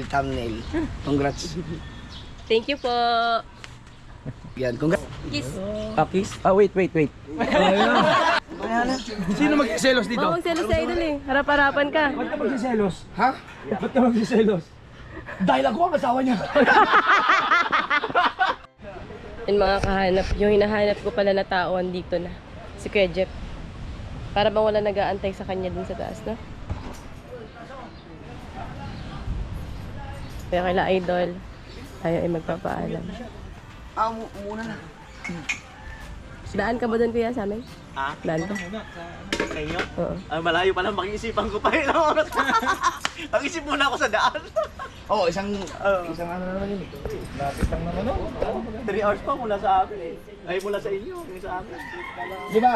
Thumbnail. Congrats. Thank you po. Yan, congrats. Kiss. Kiss? Wait. Sino magsiselos dito? Bawang selos sa idol eh. Harap-harapan ka. Ba't ka magsiselos? Ha? Ba't ka magsiselos? Dahil ako ang asawa niya. Yung mga kahanap, yung hinahanap ko pala na tao andito na. Si Kuya Jeff. Para bang wala nag-aantay sa kanya dun sa taas, no? Kaya kaila idol, tayo ay magpapaalam. Muna na. Daan ka ba doon kuya sa amin? Ha? Daan ka? Sa inyo? Oo. Ay, malayo pa lang, pag-iisipan ko pa yun. Pag-isip muna ako sa daan. Oo, isang ano naman yun. Lapit lang naman, no? 3 hours pa mula sa amin eh. Ay, mula sa inyo, yung sa amin. Di ba,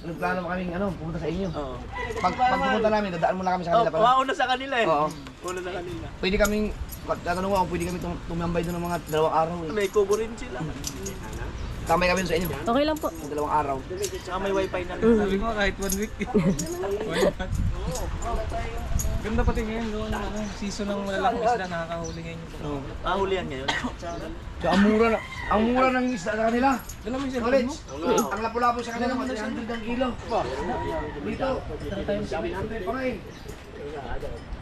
nagplano kaming pumunta sa inyo. Oo. Pag pumunta namin, dadaan muna kami sa Oh, kanila pala. mauna sa kanila eh. Oo. Una sa kanila. Pwede kaming, tatanong ako, pwede kami tumambay doon ng mga 2 araw eh. May kubo rin sila. Tambay kami doon sa inyo. Okay lang po. 2 araw. Tsaka may wifi na rin. Sabi ko kahit 1 week. Ganda pati ngayon, doon season ng malalaking isda, nakakahuli ngayon. Hulihan ngayon. So, ang mura ng isda sa kanila. Dala mo yung cellphone Knowledge, mo? ang lapu-lapu sa kanila, 300 ang kilo. Dito, 700 pa ngayon.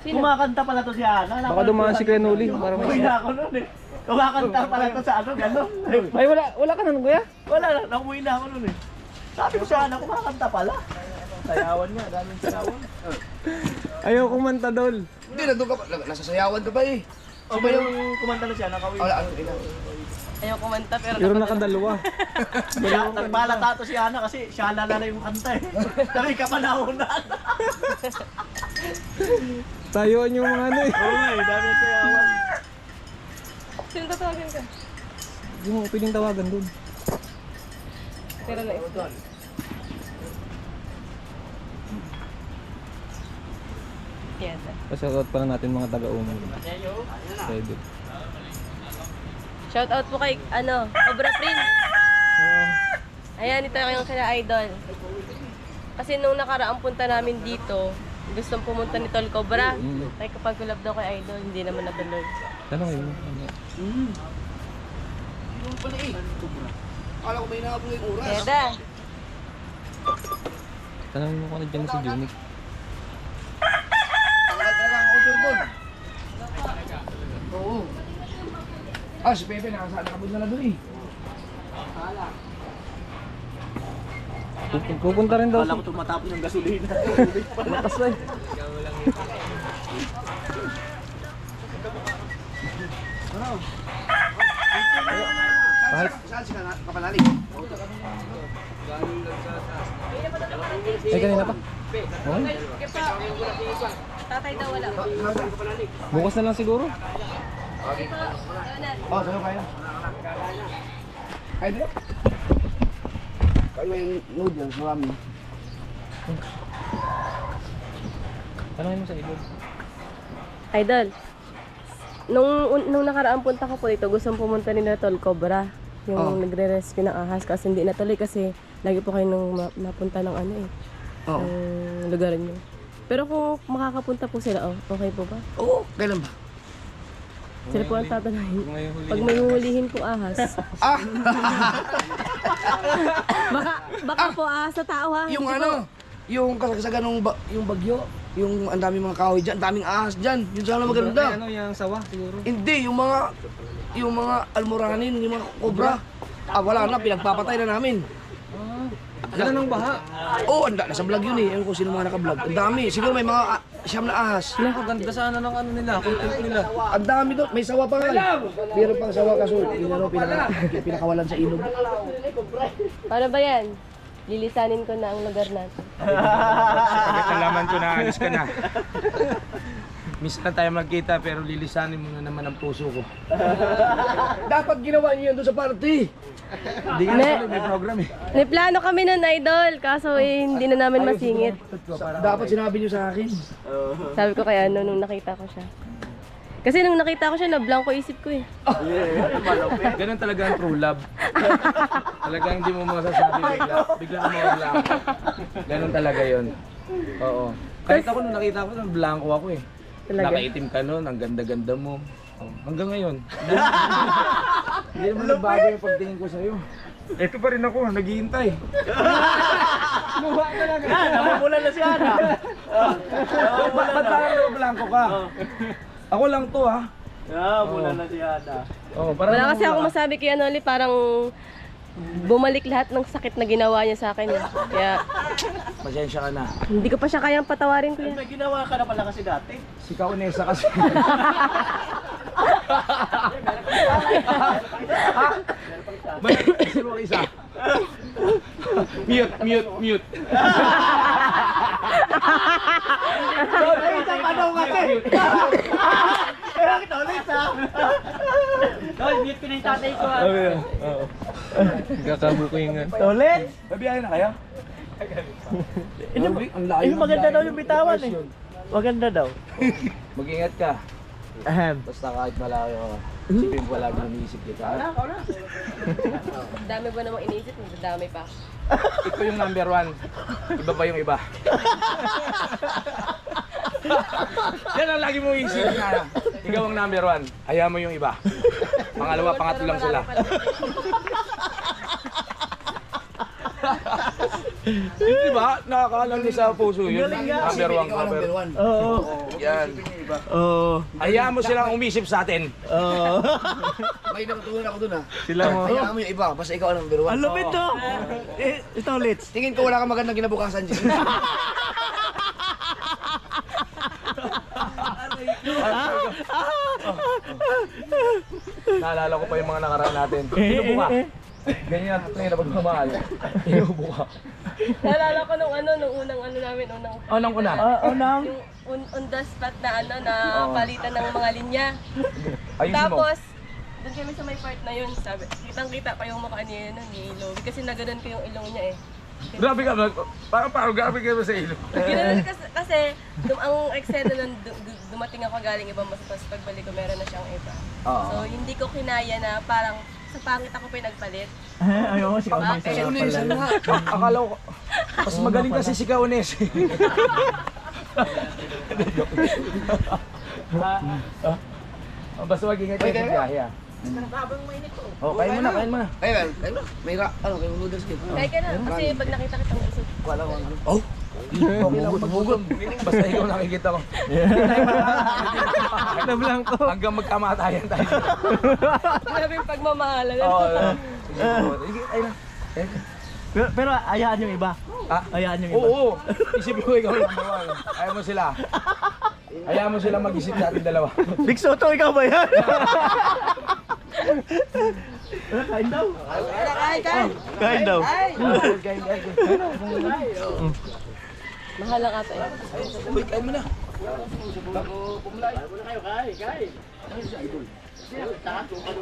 Kumakanta pala to si Ana. Baka dumaan si Kuya Noli. Para Uy na ako nun eh. Kumakanta pala to sa ano, gano'n. Ay, wala ka nun, kuya? Wala na, nakuwi na ako nun eh. Sabi ko si Ana, kumakanta pala. Sayawan niya, daming sayawan. Ayaw kumanta, Dol. Hindi, nandun ka pa. Nasasayawan ka pa eh. O ba yung kumanta na siya, nakawin? Wala, ano, ina. Ayaw kumanta pero Pero nakadalawa. Nagbalata to si Ana kasi siya alala na yung kanta eh. Sabi ka pa nauna. Tayuan yung mga ano eh. Oo eh, dami ang sayawan. Sino tatawagan ka? Yung pwedeng tawagan doon. Pero na ito. Yes. Pasakot pala natin mga taga-umang. Pwede. Shout out po kay Cobra Prince. Ayan, ito yung kina idol. Kasi nung nakaraang punta namin dito, gustong pumunta ni Tol Cobra. Ay kapag kulab daw kay idol, hindi naman natuloy. Tanong yun. Yung pala eh. Akala ko may nakapong yung oras. Keda. Tanongin mo kung ano dyan si Junic. Talaga ang order doon. Oo. Si Pepe nakabod na doon eh. Pupunta rin daw. Kala ko tumatapon yung gasolina. Lakas na eh. Saan si Kapalali? Ay, kanina pa. Okay. Tatay daw wala. Bukas na lang siguro. Sa'yo kaya. Kaya dito? Kaya yung noodles, marami. Tanongin mo sa ilog. Idol. Nung nakaraang punta ko po dito, gustong pumunta ni Tol Cobra. Yung nagre-rescue ng ahas kasi hindi natuloy kasi lagi po kayo nung napunta ng ng lugar niyo. Pero kung makakapunta po sila, okay po ba? Oo, kailan ba? Sila po ang tatanungin. Pag may huhulihin po ahas. baka po ahas sa tao ha. Yung Hindi po. yung kasagsagan ng yung bagyo, yung ang daming mga kahoy dyan, daming ahas dyan. Yun sana maganda. Ano yung sawa siguro? Hindi, yung mga almoranin, yung mga kobra. Wala na, pinagpapatay na namin. Ganun ang baha. Oo, nasa vlog yun eh. Ewan ko sino mga naka-vlog. Ang dami. Siguro may mga siyam na ahas. Ganda sana ng ano nila, content nila. Ang dami doon. May sawa pa nga. Meron pang sawa kaso pinakawalan sa ilog. Paano ba yan? Lilisanin ko na ang lugar natin. Nalaman ko na alis ka na. Minsan na tayo magkita pero lilisanin mo na naman ang puso ko. Dapat ginawa niyo yun doon sa party. Hindi nga natuloy, may program eh. May plano kami nun, idol. Kaso hindi na namin masingit. Dapat sinabi niyo sa akin. Sabi ko kaya nung nakita ko siya. Kasi nung nakita ko siya, na-blanko isip ko eh. Ganun talaga ang true love. Talagang hindi mo masasabi bigla na mawala ako. Ganun talaga yon. Oo. Kahit ako nung nakita ko, blanco ako eh. Talaga. Nakaitim ka noon, ang ganda-ganda mo. Oh, hanggang ngayon. Hindi naman nagbago yung pagtingin ko sa'yo. Ito pa rin ako, naghihintay. Yan, namumulan na si Ana. Ba't parang blanco ka? Ako lang to ha. Namumulan na si Ana. Oh, parang Wala kasi namumula ako ka. masabi kay Noli, parang bumalik lahat ng sakit na ginawa niya sa akin. Kaya Pasensya ka na. hindi ko pa siya kayang patawarin, kuya. May ginawa ka na pala kasi dati. Si Kaunesa kasi. May sino ang isa? Mute. Ay, isa pa daw kasi. Kaya kita ulit ha. Tol, mute ko na yung tatay ko ha. Kakabukingan. Ulit. Babiyahin na kaya? Ang layo ng Maganda daw biyahe. yung bitawan eh. Maganda daw. Mag-ingat ka. Ahem. Basta kahit malayo ka. Isipin ko lagi iniisip kita. Dami ba namang iniisip? Dami pa. Ito yung number 1. Iba pa yung iba. Yan ang lagi mong isip na. Ikaw ang number 1. Hayaan mo yung iba. Pangalawa, pangatlo lang sila. Diba? Nakakaalam niya sa puso yun. Galing nga. Number 1, Ikaw ang number number 1. Oo. Yan. Oo. Hayaan mo silang umisip sa atin. Oo. May natutunan ako dun Sila mo. Hayaan mo yung iba, basta ikaw ang number 1. Ang lupit to. Ito ulit. Tingin ko wala kang magandang kinabukasan dyan. Naalala ko pa yung mga nakaraan natin. Inubo ka. Ganyan ang tuloy na pagmamahal. Inubo ka. Naalala ko nung unang namin, Anong una? Unang. yung on the spot na na palitan ng mga linya. Ayusin mo. Tapos, doon kami sa may part na yun, sabi, kitang-kita pa yung mukha niya ni Lovi kasi naganon ko yung ilong niya eh. Grabe ka ba? Parang grabe ka ba sa ilo? Ginanon kasi ang eksena nun, dumating ako galing ibang mas tapos pagbalik ko meron na siyang iba. Oo. So, hindi ko kinaya na parang sa pangit ako pinagpalit. Ayaw mo si Kaunesa. Bakit? Unesa nga. Akala ko, mas magaling kasi si Kaunes. Basta mag-ingat kayo sa biyahe ah. Oh, kain mo na. Ayun, may may noodles kayo. Kaya ka na, kasi pag nakita kitang busog. Wala ko ano. Oh! Okay lang, maghugot. Basta ikaw nakikita ko. Nablanko. Hanggang magkamatayan tayo. Grabe yung pagmamahalan. Oo. Sige, ayun na. Pero ayaan yung iba. Ah? Ayaan yung iba. Oo. Isipin ko ikaw lang naman. Ayaw mo sila. Hayaan mo sila mag-isip sa ating dalawa. Big Soto, ikaw ba yan? Kain daw. Kain daw. Mahal lang ata eh. Uy, kain mo na.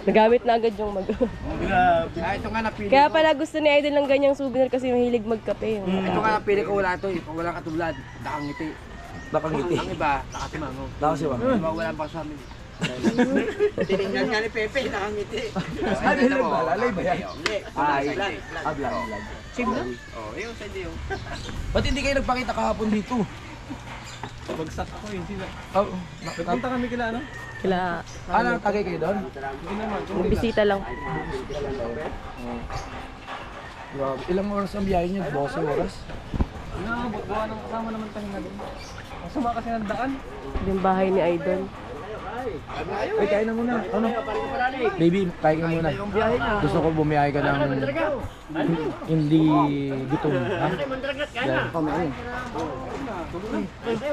Nagamit na agad yung mag. Ito nga napili Kaya pala gusto ni Idol ng ganyang souvenir kasi mahilig magkape. Ito nga napili ko wala to eh. Pag wala katulad, nakangiti. Nakangiti. Ang iba, nakasimango. Nakasiwa. Diba wala pa sa amin. Tinignan nga ni Pepe, nakangiti. Ay, lalay ba yan? Ay, vlog. Sim na? Oo, yun sa Dio. Ba't hindi kayo nagpakita kahapon dito? Bagsak ako eh. Sila. Oh, Nagpunta kami kila ano? Kila tagay kayo doon? Hindi naman. bisita lang. Grabe. Ilang oras ang biyahe niyo? 12 oras? Nakabot. Gawa ng kasama naman tayo na doon. Masama kasi ng daan. Yung bahay ni Idol. Ay, kain na muna. Ano? Baby, kain ka muna. Gusto ko bumiyahe ka ng hindi gutom. Ha?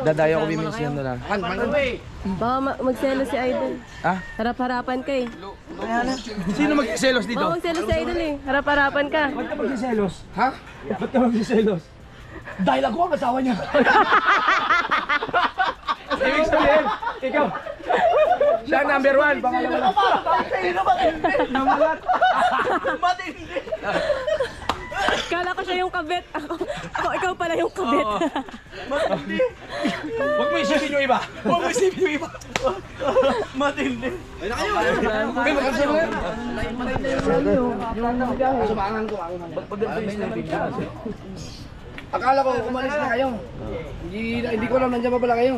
Dadayo ko biminsiyan na lang. Baka magselos si Idol. Ha? Harap-harapan ka eh. Sino magsiselos dito? Baka magselos si Idol eh. Harap-harapan ka. Ba't ka magsiselos? Ha? Ba't ka magsiselos? Dahil ako ang asawa niya. Ibig sabihin, ikaw. Siya ang number 1. Pangalawa lang. Namalat. Kala ko siya yung kabit. Ikaw pala yung kabit. Huwag mo isipin yung iba. Huwag mo isipin yung iba. Matindi. May magkakasya mo yan. Sumangan ko. Ba't paganda yung sniping ka? Akala ko umalis na kayo. Hindi ko alam nandiyan pa pala kayo.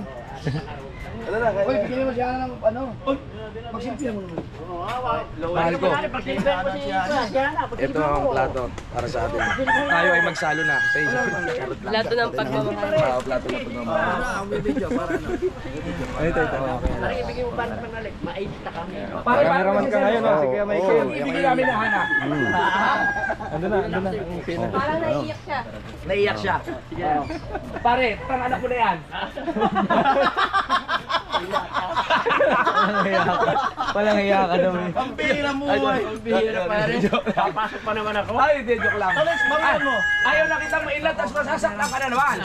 Uy, bigyan mo siya ng ano. Magsimpihan mo naman. Mahal ko. Ito ang plato para sa atin. Tayo ay magsalo na. Sa isang charot lang. Plato ng pagmamahal. Plato ng pagmamahal. Ang video para na. Ito. Parang ibigay mo ba naman nalik? Mait na kami. Cameraman ka ngayon, oh. Sige, may kayo. Ibigay namin na Hana. Ando na. Ang pina. Parang naiiyak siya. Naiyak siya. Pare, tang anak ko na yan. Walang hiya ka daw. Ang bihira mo ay. Ang bihira pare. Papasok pa naman ako. Ay, hindi, joke lang. Ayaw na kitang mailat, tapos masasaktan ka na naman.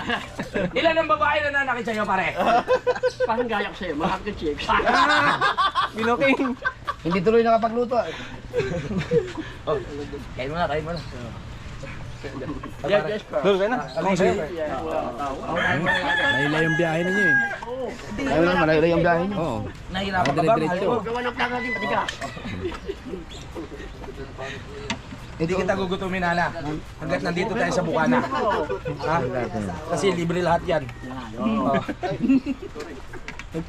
Ilan ang babae na nanakit sa'yo, pare? Parang gaya ko sa'yo, mga chicks. Binoking. Hindi tuloy nakapagluto. Kain mo na. Yes, yes, pa. Dul, kain na. Kung sa'yo. Nahila yung biyahe ninyo eh. Ayaw lang, malahila yung biyahe niyo. Oo. Nahirapan ka ba? Mahal ko. Gawa ng plano din, pati ka. Hindi kita gugutumin, Ana. Hanggat nandito tayo sa Bukana. Ha? Kasi libre lahat yan. Oo.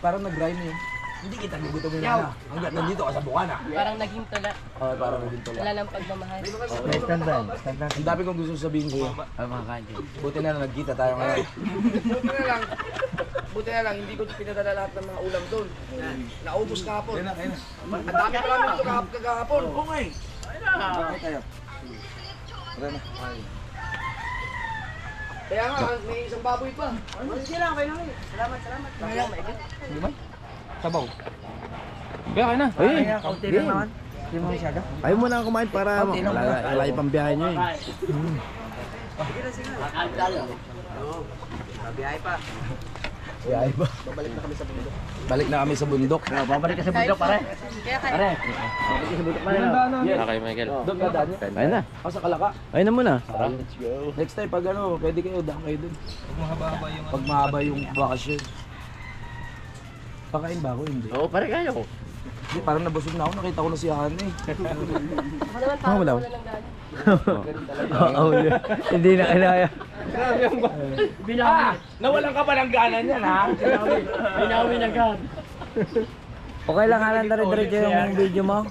Parang nag-grind yun. Hindi kita gugutumin, Ana. Hanggat nandito ka sa Bukana. Parang naging tula. Oo, parang naging tula. Wala ng pagmamahal. Ang dami kong gusto sabihin sa'yo. Buti na nagkita tayo ngayon. Buti na lang, hindi ko pinadala lahat ng mga ulam doon. Naubos kahapon. Kain na. Ang dami pa namin ito kagahapon. Okay. Kaya nga, may isang baboy pa. Sige lang, kayo lang. Salamat. Hindi ba? Sabaw. Kaya kain na. Kaunti lang naman. Hindi mo masyado. Ayaw mo na kumain para wala yung pambiyahe nyo eh. Kakain tayo. Oo. Mabiyahe pa. Ay ba? Balik na kami sa bundok. Babalik ka sa bundok, pare. Kaya kaya. Pare. Babalik ka sa bundok, pare. Okay, Michael. Doon ka daan niya. Ayun na. Ako sa Kalaka. Ayun na muna. Let's go. Next time pag ano, pwede kayo, daan kayo doon. Pag mahaba-haba yung Pag mahaba yung bakasyon. Pakain ba ako? Hindi. Oo, pare kayo. Hindi, parang nabusog na ako. Nakita ko na si Han eh. Ako naman tao wala ng daan. Hindi na kinaya. Nawalan ka pa ng gana niyan ha? Binawi na agad. Okay lang halang dire-diretso yung video mo?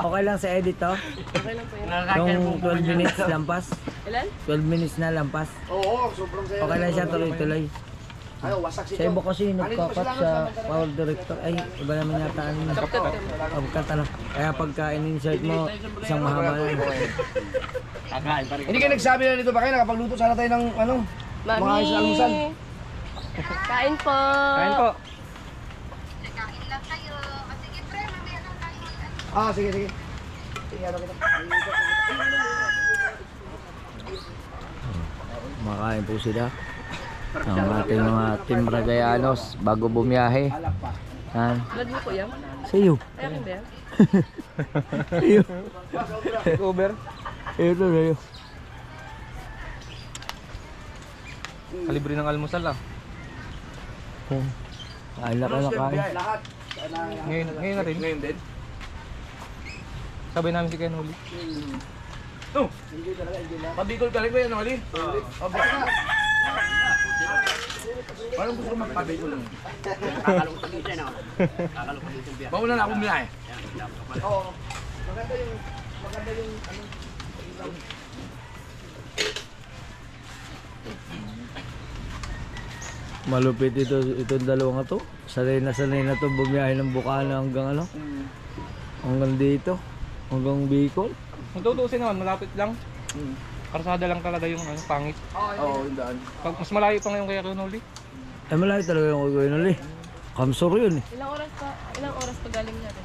Okay lang sa edit to? Okay lang po yun. Yung 12 minutes lampas? Ilan? 12 minutes na lampas? Oo, sobrang saya. Okay lang siya tuloy-tuloy. Ayaw, wasak si Sa iba kasi nagkakat sa power director. Ay, iba naman yata ano yun. Kata lang. Kaya pagka in-insert mo, isang mahaba na yun. Kakain, pare. Hindi kayo nagsabi na nito ba kayo? Nakapagluto sana tayo ng ano? Mga Mami! ayos na almusal. Kain po! Kain po. Ah, sige. Sige, ano kita. Makain po sila. Ang ating mga Team Ragayanos bago bumiyahe. Yan. Blood mo po yan? Sa iyo. Ay, akin ba yan? Cover. Ito na iyo. kalibre ng almusal ah. Kain na kain. Lahat. Ngayon na rin. Ngayon din. Sabay namin si Ken Huli. Pabigol ka rin ba yan, Oli? Oo. Parang gusto ko magpabigol. Kakalungkot din siya, no? Kakalungkot din siya. Mauna na akong biyahe. Oo. Maganda yung ano. Malupit itong dalawang to. Sanay na to bumiyahe ng Bukana hanggang ano? Hanggang dito. Hanggang Bicol. Kung tutuusin naman, malapit lang. Karsada lang talaga yung ano, pangit. Oo, yung daan. Pag mas malayo pa ngayon kaya Ken Huli. Ay malayo talaga yung kukuin ulit. Kamsor yun eh. Ilang oras pa galing natin?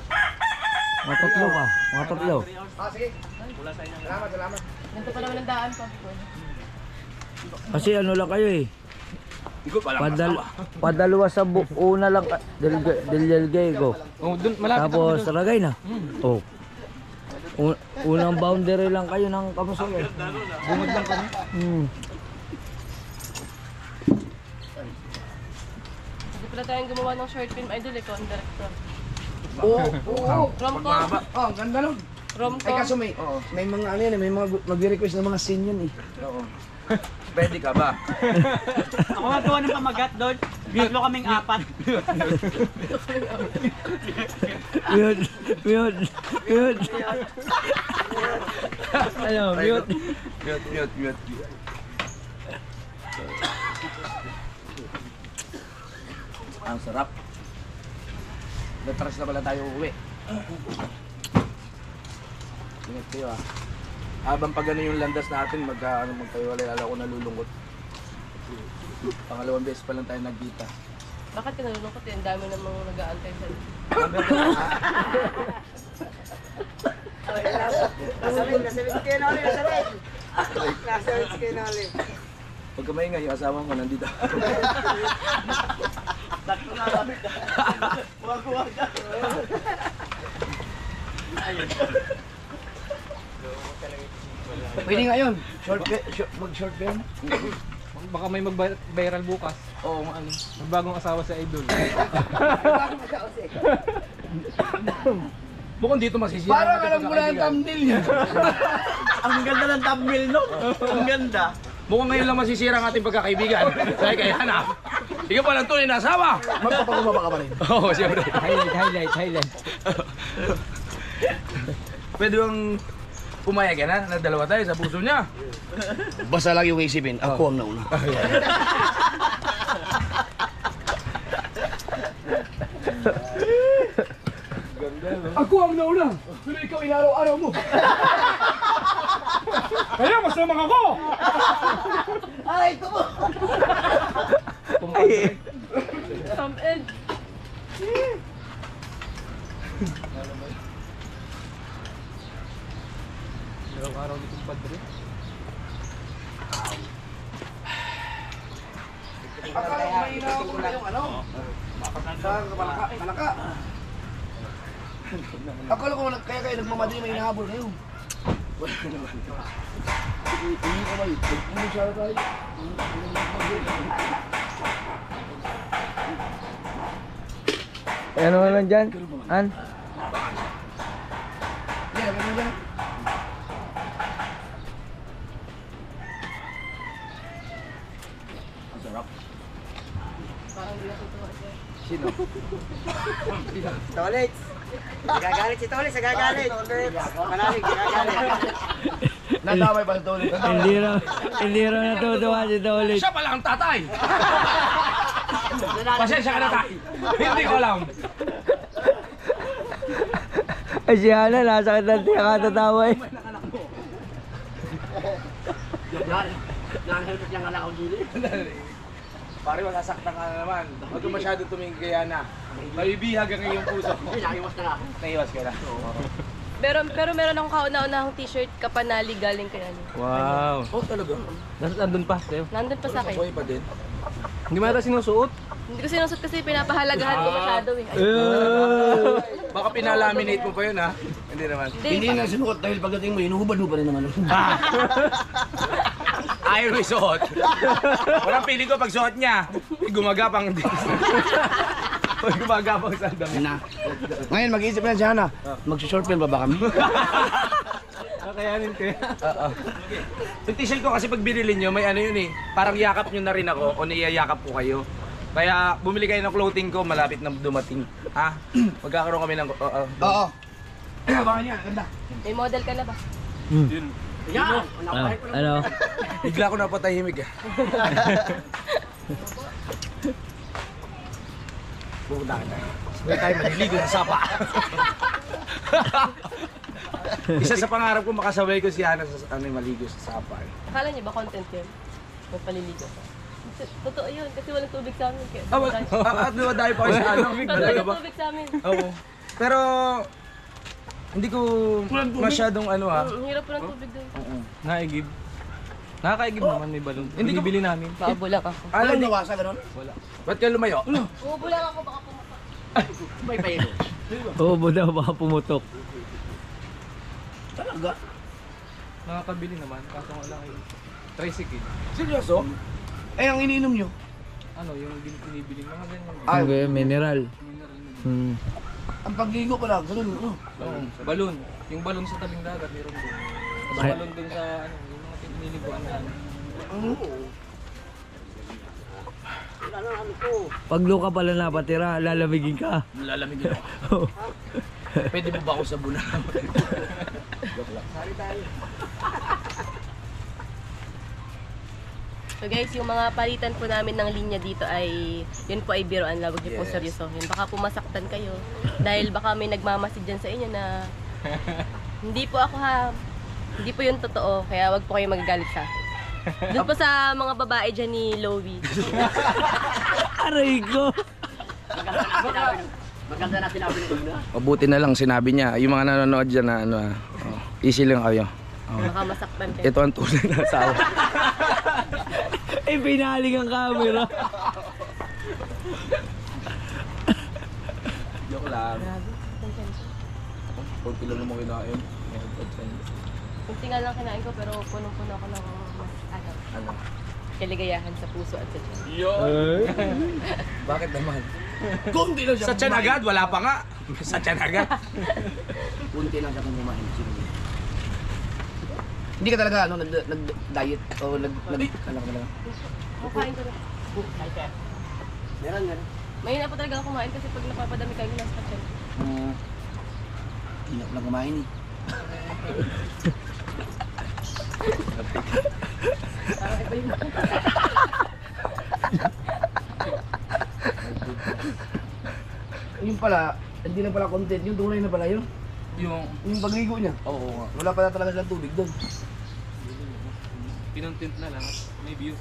Mga tatlo ka. Mga tatlo. Ah, sige. Salamat. Ganito pa naman ang daan pa. Kasi ano lang kayo eh. Ikaw pala Padalawa sa una lang Del Delgado. Oh, doon malapit Tapos Ragay na. Oh. Unang boundary lang kayo ng Kamsor eh. bungod lang kami. Hindi pala tayong gumawa ng short film idol, ikaw ang director. Oo. Rom-com. Oh, ganda nun. Ay Rom-com. kaso may mga ano yan, may mga magre-request ng mga scene yun eh. Oo. Ready ka ba? Ako magawa ng pamagat doon. Tatlo kaming apat. Mute. Ano, mute. Mute. Ang sarap. Natras na pala tayo uuwi. Ingat kayo ah. Habang pag ano yung landas natin, magkahiwalay, lalo ko nalulungkot. Pangalawang beses pa lang tayo nagkita. Bakit ka nalulungkot eh? Ang dami namang nag-aantay sa Pagka maingay, yung asawa mo nandito. Pwede ngayon. Mag-short film. Baka may mag-viral bukas. Oo, ano. Magbagong asawa sa Idol. Bukod dito masisira. Parang alam ko na yung thumbnail niya. Ang ganda ng thumbnail, no? Ang ganda. Mukhang ngayon lang masisira ang ating pagkakaibigan. Dahil kay Hana. Ikaw pa lang tunay na asawa. Magpapagumaba ka pa rin. Oo, siyempre. Highlight. Pwede bang pumayag yan ha? Na dalawa tayo sa puso niya. Basta lang yung isipin, ako ang nauna. Ako ang nauna. Pero ikaw inaraw-araw mo. Kaya mas lamang ako! Tom Ed. Araw-araw ni kumpadre. Akala ko may inaawag ko na yung ano. Sa Malaka. Akala ko kaya kayo nagmamadali may inahabol kayo. Wala naman. Hindi ka ba yun? Hindi siya tayo. Ano nga lang dyan? An? Yeah, ganun yan. Ang sarap. Parang hindi natutuwa siya. Sino? Tolits. Gagalit si Tolits, gagalit. Manalig, gagalit. Nadamay pa sa tuloy. Hindi raw natutuwa si Tolit. Siya pala ang tatay! Pasensya ka na tayo. Hindi ko alam. Ay si Hana, nasa kitang tiya katatawa eh. Nakahelpot niyang anak ko dili. Pare, masasaktan ka na naman. Huwag ka masyado tumingin kay Ana. Maibihag ang iyong puso. Naiwas na ako. Naiwas ka na. Pero meron akong kauna-unahang t-shirt kapanali galing kay ano. Wow. Oh, talaga? Nandun pa, Teo. Nandun pa sa akin. Buhay pa din. Hindi mo yata sinusuot. Hindi ko sinusot kasi pinapahalagahan ko masyado eh. Ay, Baka pinalaminate mo pa yun ha? Hindi naman. Hindi na sinuot dahil pagdating mo, inuhubad mo pa rin naman. Ayaw mo isuot. Walang piling ko pag suot niya. Gumagapang din. Gumagapang sa dami. Na. Ngayon, mag-iisip na si Hana. Mag-short film pa ba kami? Kakayanin ko yan. Oo. Yung t-shirt ko kasi pag binili nyo, may ano yun eh. Parang yakap nyo na rin ako o niyayakap ko kayo. Kaya bumili kayo ng clothing ko, malapit na dumating. Ha? Magkakaroon kami ng... Oo. Baka niya, ganda. may model ka na ba? Yan! Ano? Bigla ko napatahimik eh. Pupunta ka tayo. Sabay tayo maliligo sa sapa. Isa sa pangarap ko makasabay ko si Hana sa maligo sa sapa. Akala niyo ba content yun? May paliligo ka. Totoo yun, kasi walang tubig sa amin. Kaya At dumadami pa kayo sa ano. walang tubig sa amin. Oo. Pero hindi ko masyadong ano ha. Ang hirap po ng tubig doon. Naigib. Nakakaigib naman, may balon. Hindi ko- Binibili namin. Paabulak ako. Alam niyo, nawasa ganun? ba't ka lumayo? Bumubulak ako, baka pumapak. May payelo. Oo daw, baka pumutok. Talaga? Nakakabili naman, kaso nga lang ay tricycle. Seryoso? Eh, ang iniinom nyo? Ano, yung binibili, mga ganyan. Okay, mineral. Hmm. Ang pagligo ko lang, ganun. Oo, balon. Yung balon sa tabing dagat, meron din. Tapos Ay. balon dun sa, ano, yung mga piniliguan na. Pag luka pala napatira, lalamigin ka. Lalamigin ako. Pwede mo ba ako sa buna? So guys, yung mga palitan po namin ng linya dito ay, yun po ay biroan lang, huwag niyo po seryosohin. Baka po masaktan kayo. Dahil baka may nagmamasid dyan sa inyo na hindi po ako ha, hindi po yun totoo. Kaya wag po kayo magagalit sa akin. Doon po sa mga babae dyan ni Lowy. Aray ko! Maganda na sinabi ni Una. Mabuti na lang sinabi niya. Yung mga nanonood dyan na ano, easy lang kayo. Baka masaktan kayo. Ito ang tunay na asawa. Eh, pinaling ang camera. Joke lang. Kung kilo na mo kinain. Kunti nga lang kinain ko pero punong-puno ako ng Ano? kaligayahan sa puso at sa tiyan. Bakit naman? Kunti lang siya Sa tiyan agad? Wala pa nga. Sa tiyan agad. Kunti lang siya kung kumain. Hindi ka talaga ano, nag-diet o ano ka lang. Kumain ko na. Meron. Mahina po talaga ako kumain kasi pag napapadami kayo nasa tiyan. Hindi lang kumain eh. Parang iba yung Yung pala, hindi na pala content, yung tunay na pala yun. Yung pagligo niya. Oo nga. Wala pala talaga silang tubig doon. Pinontent na lang. May view.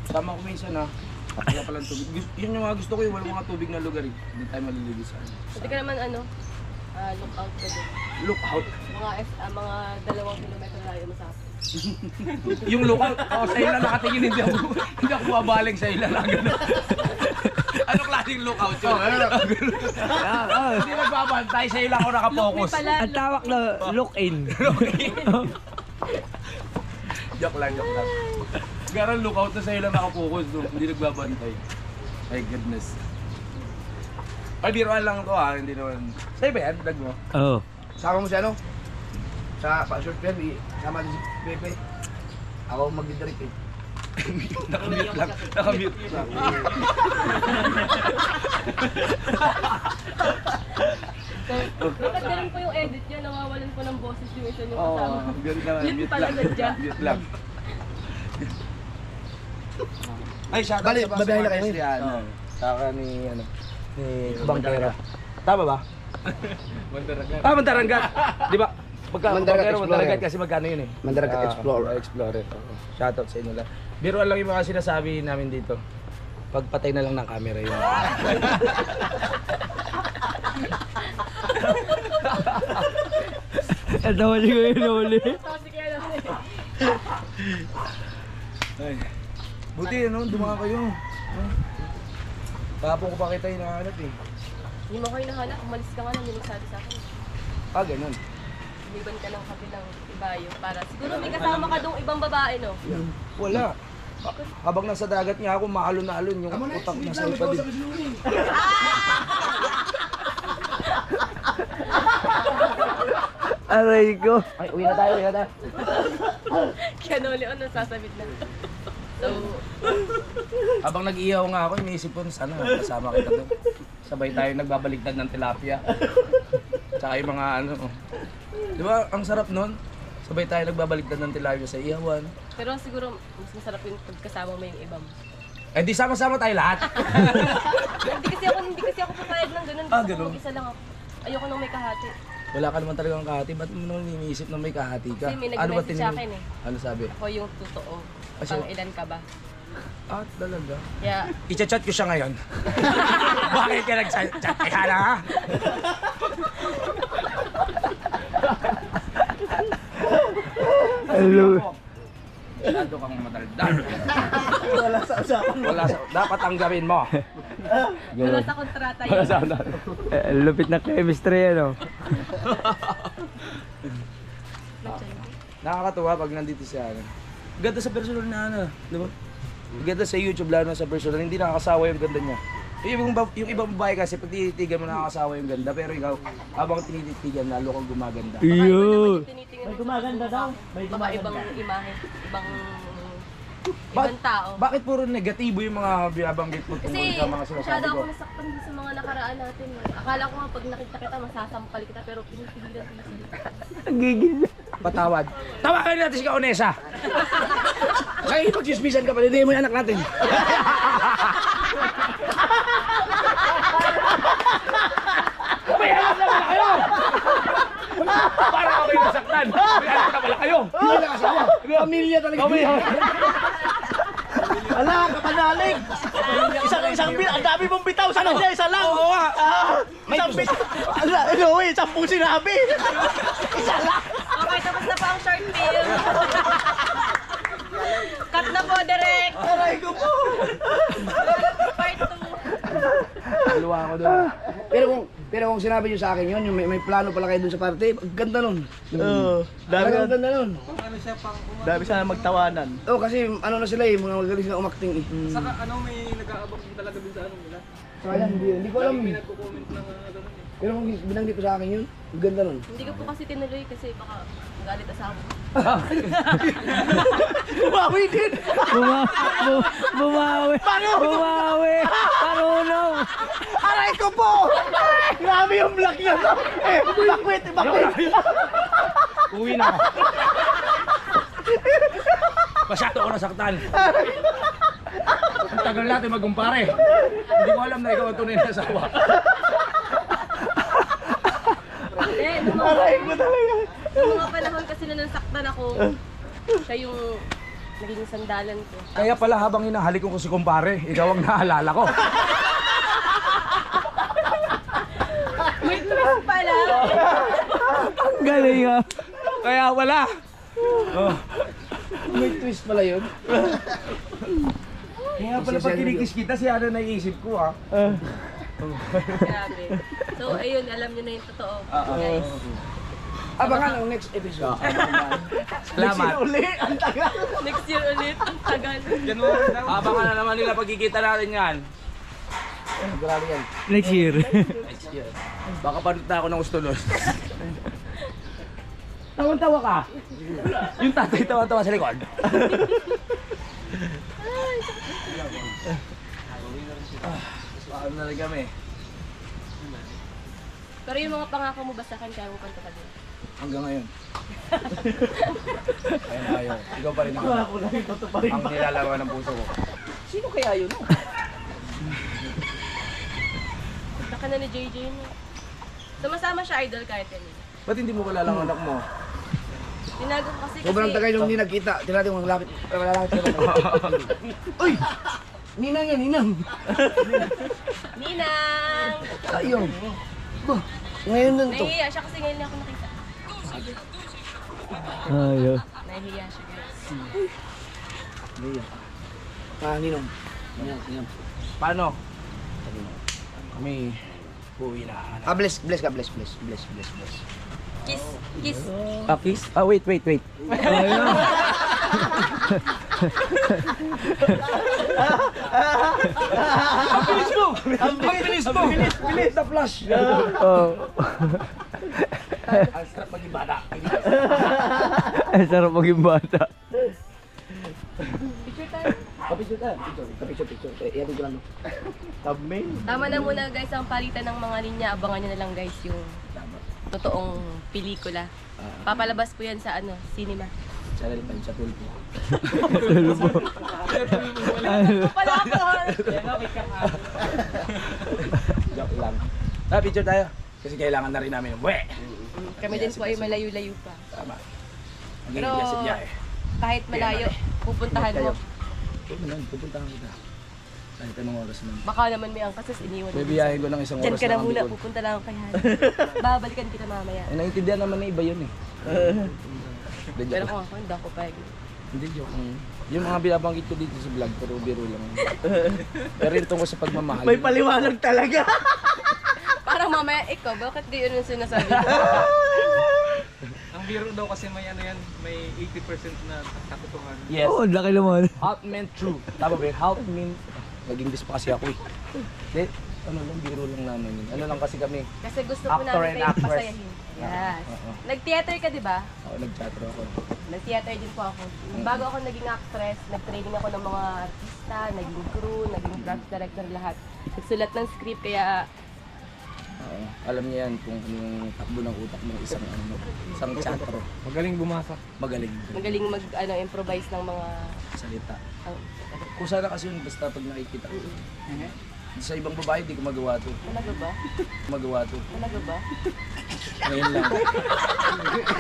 Tama ko minsan ha. Wala palang tubig. Yun yung mga gusto ko yung walang mga tubig na lugar eh. Hindi tayo maliligo sa ano. Pwede ka naman look out ka doon. Look out. Mga 2 kilometro layo mo sa akin. Yung look out. Sa ilan nakatingin hindi ako bumabaling sa ilan. Ano klaseng look out yun? Hindi nagbabantay sa ilan ako nakapokus. Ang tawag na look-in. Joke lang. Garang look out na sa ilan nakapokus. Hindi nagbabantay. My goodness. Ay, biroan lang to ha. Hindi naman. Sa'yo ba yan? Dag mo? Oo. Sama mo si ano? Sa pa-short film, sama din si Pepe. Ako magdidirect eh. Nakamute lang. Nakamute lang. Bakit ganun po yung edit niya? Nawawalan po ng boses yung isa yung Oo, kasama. ganun naman. Yun Mute pala lang. nandiyan. Mute lang. Ay, shoutout Bali, sa mga babiyahe na kayo supporters ngayon? ni ano. Saka ni ano. Ni Bangkera. Tama ba? Mandaragan. Mandarangat. Di ba? Mandaragat Bangkera, Explorer. Mandaragat kasi magkano yun eh. Mandaragat Explorer. Explorer. Oo. Shoutout sa inyo lang. Biruan lang yung mga sinasabi namin dito. Pagpatay na lang ng camera yun. Ito huli ko yun huli. Kasi kaya lang Ay. Buti ano, dumaan kayo. Tapos ko pa kita hinahanap eh. Hindi mo kayo nahanap, umalis ka nga nang nagsabi sa akin. Ah, ganun. Umiban ka ng kabilang ibayo para siguro may kasama ka dong ibang babae, no? Wala. Habang nasa dagat nga ako, maalon na alon yung utak nasa ipa din. Aray ko. Ay, uwi na tayo. Kaya nuli on, sasabit na. So, Habang nag-ihaw nga ako, iniisip ko, sana kasama kita doon. Sabay tayo nagbabaligtad ng tilapia. Tsaka yung mga ano. Di ba, ang sarap nun? Sabay tayo nagbabaligtad ng tilapia sa ihawan. pero siguro mas masarap yung pagkasama mo yung ibang. Eh di sama-sama tayo lahat. hindi kasi ako papayag ng ganun. Ah, Gusto ko ganun. isa lang ako. Ayoko nang may kahati. Wala ka naman talagang kahati. Ba't mo naman iniisip na may kahati ka? Kasi may Ano ba nag-message sa akin eh. Ano sabi? Ako yung totoo. Kasi- Pang ilan ka ba? Ah, talaga? Kaya, I-chat ko siya ngayon. Bakit ka nag-chat? Kaya na ha? Hello. Masyado kang madaldal. Wala sa usapan. Dapat ang gawin mo. wala sa kontrata yun. Lupit na chemistry ano. Nakakatuwa pag nandito siya. Ano. Ganda sa personal na ano, di ba? Ganda sa YouTube lalo na sa personal, hindi nakakasawa yung ganda niya. Yung ibang babae kasi pag tinitigan mo nakakasawa yung ganda, pero ikaw habang tinitigan lalo kang gumaganda. Iyo. May gumaganda daw. May Baka ibang gumaganda. imahe, ibang tao. Bakit puro negatibo yung mga binabanggit mo tungkol Kasi sa mga sinasabi masyado ko? ako nasaktan din sa mga nakaraan natin. Akala ko nga pag nakita kita, masasampal kita, pero pinipigilan ko na. Patawad. Tawagan natin si Kaonesa. Kaya ipag-chismisan ka pa, hindi mo yung anak natin. Kumayalas na pala kayo! Para ako kayo nasaktan. May anak na pala kayo. Hindi lang asawa. Pamilya talaga. Ala, kapanalig! Isang ang dami mong bitaw sa kanya, isa lang! Oo nga. Isang bitaw! Ala, isang pong sinabi! Isa lang! Okay, tapos na po ang short film. Cut na po, direct. Aray ko po! Part 2. Haluwa ako doon. Pero kung sinabi niyo sa akin yun, yung may plano pala kayo dun sa party, ang ganda nun. Oo, Talagang ganda nun. Ano siya pang dami sana magtawanan. Oo, kasi ano na sila eh, mga magaling sila umakting eh. Saka ano may nag-aabang din talaga dun sa ano nila. Kaya hindi ko alam May eh. nagko-comment ng gano'n eh. Pero kung binanggit ko sa akin yun, ang ganda nun. Hindi ko po kasi tinuloy kasi baka galit asawa ko. Bumawi din! Bumawi. Bumawi. Marunong. Aray ko po! Grabe yung vlog niya to! Bakwit! Uwi na ako. Masyado ako nasaktan. Ang tagal natin magkumpare. Hindi ko alam na ikaw ang tunay na asawa. Aray ko talaga! Nung mga panahon kasi na nasaktan ako, siya yung naging sandalan ko. Kaya pala habang hinahalik ko si kumpare, ikaw ang naalala ko. May twist pala! Ang galing ah. Kaya wala. May twist pala yun. Kaya pala pag kinikis kita, siya na naiisip ko ha. Grabe. So, ayun, alam niyo na yung totoo. Guys. Abangan ang next episode. Salamat. Uli! Ang tagal! Next year ulit, ang tagal. January daw. Abangan na naman nila pagkikita natin yan. Grabe yan. Next year. Next year. Baka panot na ako ng gusto nun. Tawan-tawa ka. Yung tatay tawa-tawa sa likod. Paano na rin kami? Pero yung mga pangako mo ba sa akin, kaya mo kanta ka din? Hanggang ngayon. Kaya na kayo. Ikaw pa rin ako. Ako lang yung tutuparin Ang nilalaman ng puso ko. Sino kaya yun? Saka na ni JJ na. Sumasama siya idol kahit yan. Ba't hindi mo kilala ang anak mo? Tinago ko kasi Sobrang tagal yung hindi nagkita. Tinatin mo malapit. Malapit. Uy! Ninang yan, ninang. Ninang! Ayun. Bah, ngayon nun to. Nahihiya siya kasi ngayon niya ako nakita. Ayo. Nahihiya siya guys. Ninong. Ninong. Paano? Kami uuwi na. Bless ka, bless. Kiss! Kiss! Kiss? Wait. Ayo. Ang bilis mo! Ang bilis mo! Bilis na flash! Oh. Ang sarap maging bata. Ang sarap maging bata. Picture tayo. Kapicture tayo. Picture. Iyan ko lang. Thumbnail. Tama na muna guys ang palitan ng mga linya. Abangan nyo na lang guys yung totoong pelikula. Papalabas po yan sa cinema. Channel 5 sa tulpo. Pala ako! Joke lang. Picture tayo. Kasi kailangan na rin namin. We! Kami din po ay malayo-layo pa. Tama. Maging Pero biyasit niya eh. kahit malayo, pupuntahan mo. Pupuntahan kita. Kahit anong oras man. Baka naman may angkasas, iniwan May mo. biyahe ko ng isang Diyan oras ka na ang muna, Bicol. pupunta lang ako kay Han. Babalikan kita mamaya. Eh, naiintindihan naman na iba yun eh. Hindi, Pero joke. kung ako, hindi ako pwede. Hindi joke. Yung mga binabanggit ko dito sa vlog, pero biro lang. Pero yung tungkol sa pagmamahal. May paliwanag talaga! Parang mamaya, ikaw, bakit di yun yung sinasabi mo? Ang biro daw kasi may ano yan, may 80% na katotohanan. Yes. Oh, laki naman. Half meant true. Tama ba yun? Half meant... Naging dis pa kasi ako eh. Di, ano lang, biro lang naman yun. Ano lang kasi kami, Kasi gusto po Actor namin and kayo actress. pasayahin. Yes. Oo. Nag-theater ka, di ba? ako nag-chatro ako. Nag-theater din po ako. Bago ako naging actress, nag-training ako ng mga artista, naging crew, naging craft director lahat. Nagsulat ng script, kaya Oo. Alam niya yan kung ano yung takbo ng utak ng isang chatro. Magaling bumasa. Magaling. magaling improvise ng mga... Salita. Oh, Kung sana kasi yun, basta pag nakikita ko. Sa ibang babae, di ko magawa to. talaga ba? Magawa to. Talaga ba? Ngayon lang.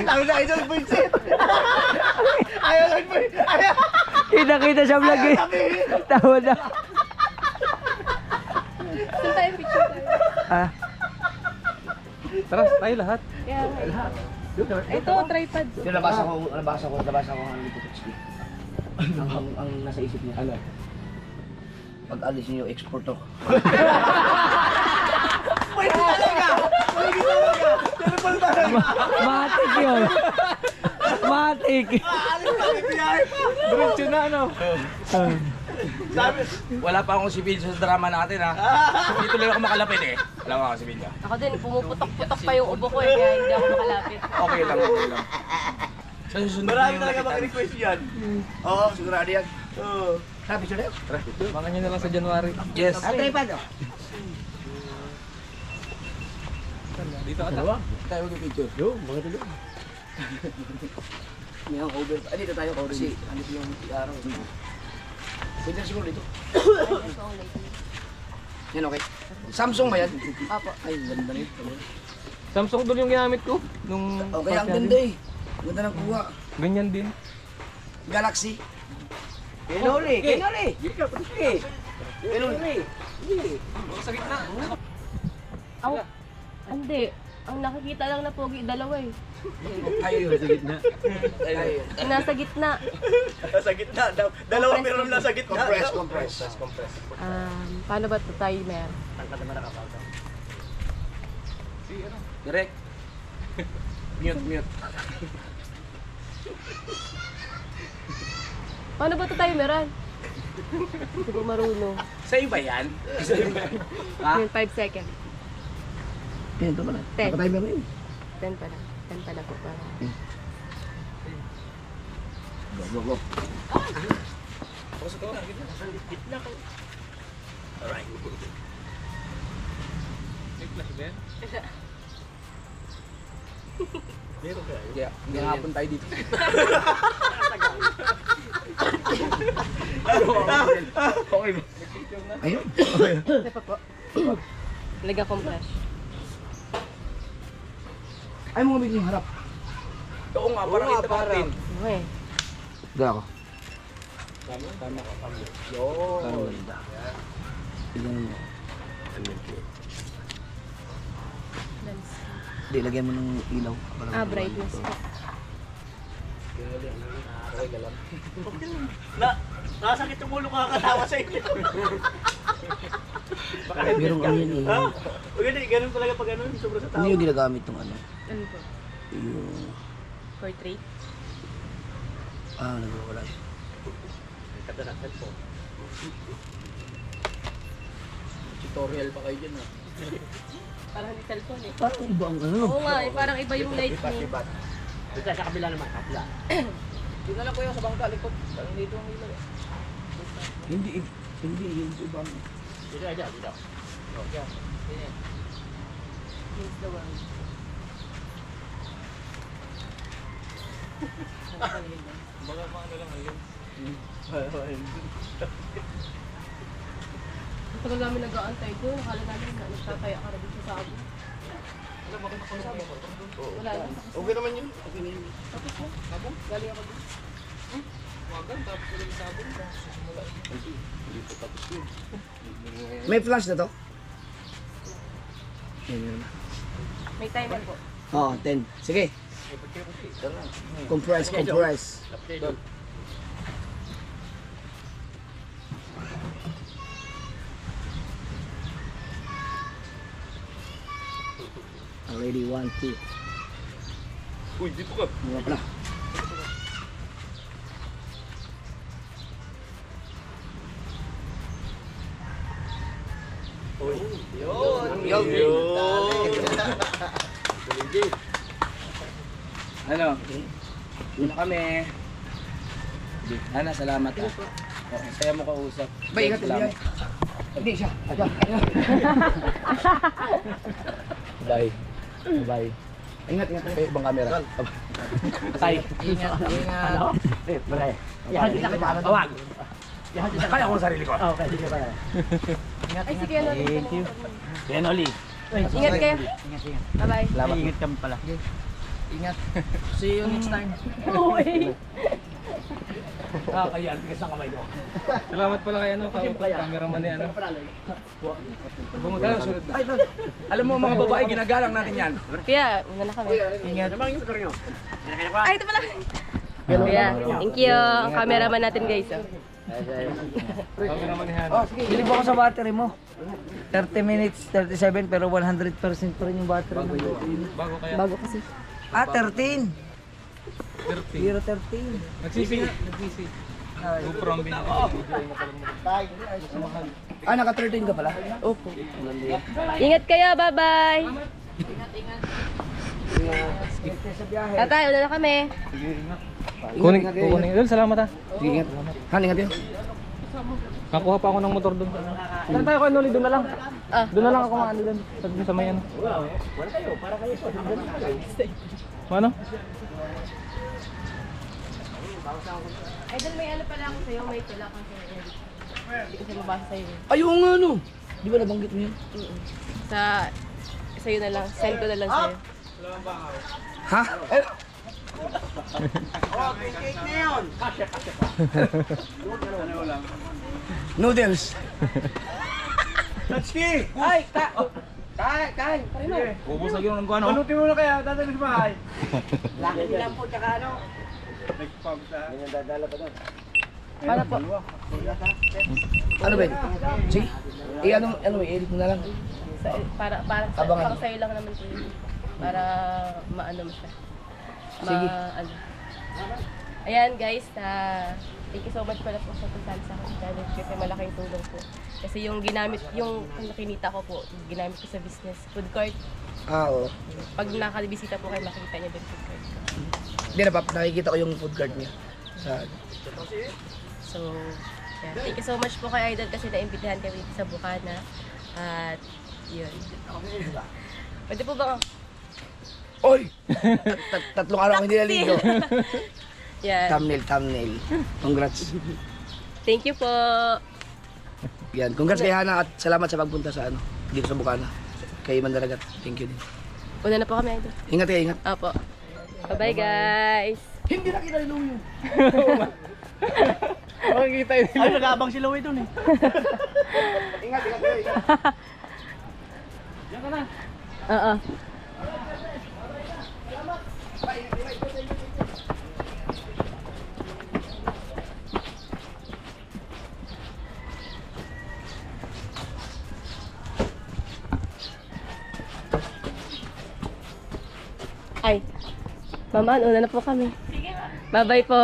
Tawag na idol bullshit. Ayaw lang po. Ayaw. Kita-kita sa vlog eh. Tawa na. Saan tayo picture tayo? Ah, Tara, tayo lahat. Kaya nga. Ito, tripod. Yung nabasa ko ang Lipotowski. Ang nasa isip niya. Ano? Pag alis niyo, export to. matik yun. Matik. Diretso na, ano? Wala pa akong sibilyo sa drama natin ha. Hindi tuloy ako makalapit eh. Wala pa ako sibilyo. Ako din, pumuputok-putok pa yung ubo ko eh, kaya hindi ako makalapit. Okay lang, okay lang. Sa susunod na Marami yung talaga nakita. mag-request yan. Oo, sigurado yan. Oo. Sabi siya na yun. Mga nyo na lang sa January. Yes. Tripod oh. Dito ata. Tayo mag-picture. May ang over. Dito tayo kasi ano yung araw. Pwede na siguro dito. Yan okay. Samsung ba yan? Apo. Ay, ganda na yun. Samsung doon yung ginamit ko. Nung Okay, ang ganda eh. Ganda ng kuha. Ganyan din. Galaxy. Kinuli. Kinuli. Kinuli. Sa gitna. Ang, hindi. Ang nakikita lang na pogi, dalawa eh. Ayun. Sa gitna. Nasa gitna. Nasa gitna. Dalawang meron nasa gitna. Compress. Paano ba ito tayo, Mer? Direct. Mute. Paano ba ito tayo, Meran? Hindi ko marunong. Sa'yo ba yan? Ha? Yun, 5 seconds. Yan, ito pala. 10. Napatay mo rin. 10 pa lang. 10 pa lang po para. Go. May flash ba yan? Yeah, hindi hapon tayo dito. Okay ba? Ayun. Ito pa po. Lagyan kong flash. Ay, mga biglang harap. Oo nga, parang kita natin. Okay. Gala ko. Tama ka. Parang ganda. Ilang... Hindi, lagyan mo ng ilaw. Brightness po. Nakasakit yung ulo kakatawa sa inyo. Meron ano yun eh. Ha? Ganun talaga pag ganun. Sobra sa tao. Hindi yung ginagamit ng ano. Ano po? Yung... Portrait? Nagwawala eh. Kadalasan po. Tutorial pa kayo dyan ha. Parang hindi cellphone eh. Parang iba ang ano. Oo nga eh, parang iba yung light niya. Dito sa kabila naman. Kabila. Doon na lang kuya sa bangka, likod. Parang dito ang ilaw. Hindi iba. Dito. Against the world. Baga ano lang ayun. Tagal namin nag-aantay doon. Akala namin na nagtataya ka na dito sa amin. Wala lang. Okay naman yun. Okay na yun. Tapos mo? Sabong? Galing ako doon. Wagan, tapos ko yung sabon. May flash na to? May timer po. Oo, 10. Sige. Compress. Already 1, 2. Uy, dito ka. Mga pala. Ano? Una kami. Ana, salamat ah. Okay, saya mo kausap. Bay, ingat Salamat. yan. Hindi siya. Ayan. Bye. Bye. Ingat, ingat. Okay, ibang camera. Tay. Ingat. Eh, pre. Tawag. Kaya ko ang sarili ko. Okay, sige pa. Ay, sige, ano. Thank you. Yan, Oli. Ingat kayo. Bye-bye. Salamat. Ingat kami pala. Ingat. See you next time. Kaya, tigas ang kamay ko. Salamat pala kay ano, cameraman ni ano. Alam mo mga babae, ginagalang natin yan. Kuya, una na kami. Ingat. Ay, ito pala. Kuya, thank you. Ang cameraman natin guys. Oh. Cameraman ni Hana. Bilib ako sa battery mo. 30 minutes, 37 pero 100% pa rin yung battery mo. Bago kaya. Bago kasi. Ah, 13. 30. 013. Nagsisi nga, nagsisi. GoPro ang binili. Ah, naka-13 ka pala? Opo. Ingat kayo, bye-bye. Tatay, una na kami. Kunin. Doon, salamat ha. Sige, ingat. Han, ingat yun. Nakuha pa ako ng motor doon. Saan tayo kay Noli? Doon na lang. Ah. Doon na lang ako maano doon. Sa may ano. Ano? Idol, may ano pala ako sa'yo, may tula ako sa'yo. Hindi ko siya mabasa sa'yo. Ayun nga, no. Di ba nabanggit mo yun? Sa'yo na lang, send ko na lang sa'yo. Ha? Eh, noodles. Bubusag yun ng kuha Panutin mo na kaya, dadalhin sa bahay. Para po. Ano ba yun? Sige. Ano, i-edit mo na lang. Para Abangan. sa'yo lang naman ko yun. Para maano mo siya. Sige. Ano. Ayan guys, thank you so much pala po sa pagsali sa akin challenge kasi malaking tulong po. Kasi yung nakinita ko po, ginamit ko sa business. Food court. Ah, oo. Pag nakabisita po kayo, makikita niyo din food court. Hindi na, nakikita ko yung food cart niya. So, yeah. Thank you so much po kay Idol kasi naimbitahan kami dito sa Bukana. At, yun. Pwede po ba? Oy! Tatlong araw ako hindi naligo. Yan. Thumbnail. Congrats. Thank you po. Yan, congrats kay Hana at salamat sa pagpunta sa dito sa Bukana. Kay Mandaragat. Thank you din. Una na po kami, Idol. Ingat kayo, ingat. Opo. Bye-bye, guys. Hindi na kita yun. Makikita yun. Ay, nag-aabang si Louie dun eh. Ingat kayo, ingat. Oo. Ay, Mama, una na po kami. Sige. Bye-bye po.